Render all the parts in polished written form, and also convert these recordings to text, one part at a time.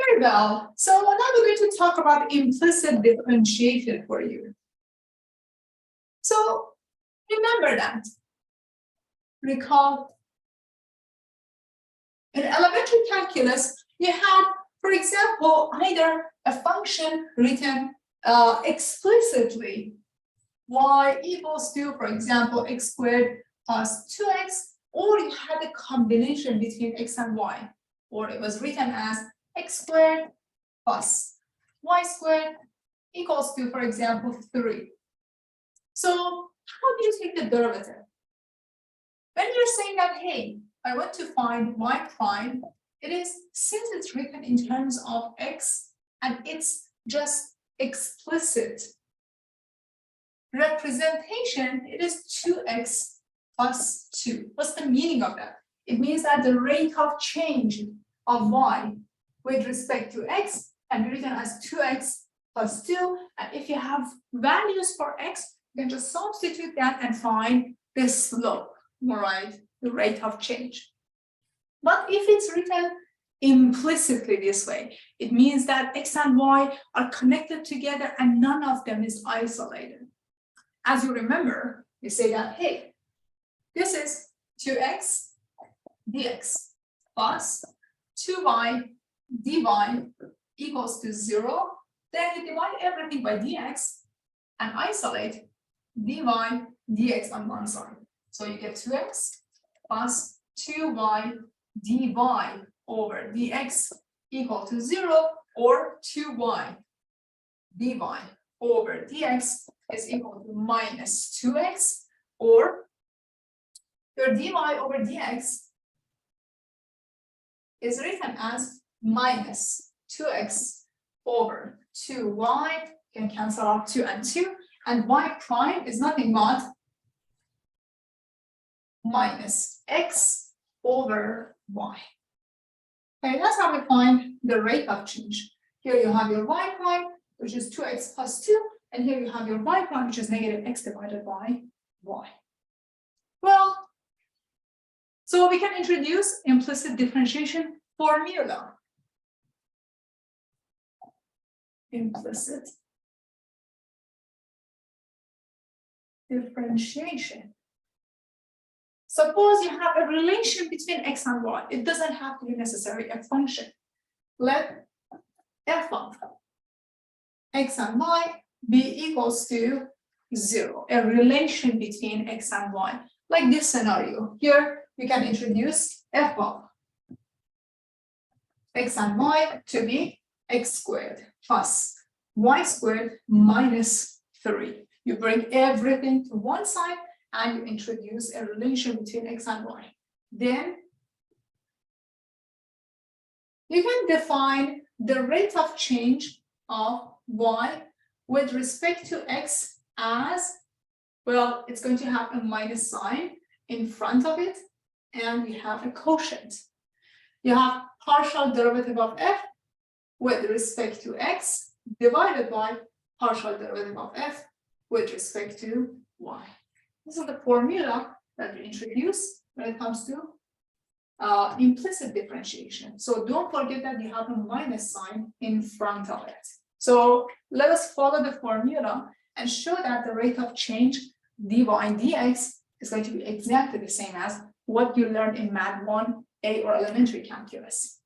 Very well. So now we're going to talk about implicit differentiation for you. So remember that. Recall. In elementary calculus, you had, for example, either a function written explicitly, y equals to, for example, x squared plus 2x, or you had a combination between x and y, or it was written as x squared plus y squared equals to, for example, 3. So how do you take the derivative? When you're saying that, hey, I want to find y prime, it is, since it's written in terms of x and it's just explicit representation, it is 2x plus 2. What's the meaning of that? It means that the rate of change of y with respect to x can be written as 2x plus 2. And if you have values for x, you can just substitute that and find the slope, all right, the rate of change. But if it's written implicitly this way, it means that x and y are connected together and none of them is isolated. As you remember, you say that, hey, this is 2x dx plus 2y dy equals to 0. Then you divide everything by dx and isolate dy dx on one side. So you get 2x plus 2y dy over dx equal to 0, or 2y dy over dx is equal to minus 2x, or your dy over dx is written as minus 2x over 2y, you can cancel out 2 and 2, and y prime is nothing but minus x over y. Okay, that's how we find the rate of change. Here you have your y prime, which is 2x plus 2, and here you have your y prime, which is negative x divided by y. Well, so we can introduce implicit differentiation formula. Implicit differentiation. Suppose you have a relation between x and y. It doesn't have to be necessarily a function. Let f of x and y be equals to 0, a relation between x and y. Like this scenario. Here, we can introduce f of x and y to be x squared plus y squared minus 3. You bring everything to one side and you introduce a relation between x and y. Then you can define the rate of change of y with respect to x as, well, it's going to have a minus sign in front of it, and we have a quotient. You have partial derivative of f with respect to x divided by partial derivative of f with respect to y. This is the formula that we introduce when it comes to implicit differentiation. So don't forget that you have a minus sign in front of it. So let us follow the formula and show that the rate of change dy dx is going to be exactly the same as what you learned in Math 1A or elementary calculus.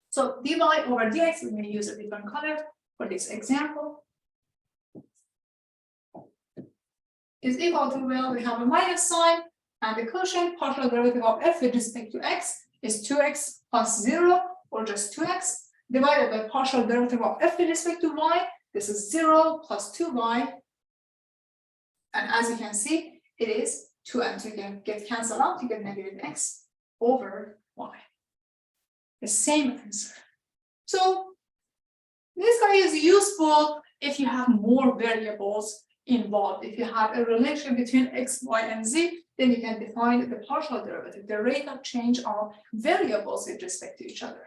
So dy over dx, we're going to use a different color for this example, is equal to, well, we have a minus sign, and the quotient partial derivative of f with respect to x is 2x plus 0, or just 2x, divided by partial derivative of f with respect to y. This is 0 plus 2y. And as you can see, it is 2 and 2 can get cancelled out, you get negative x over y. The same answer. So this guy is useful if you have more variables involved. If you have a relation between x, y, and z, then you can define the partial derivative, the rate of change of variables with respect to each other.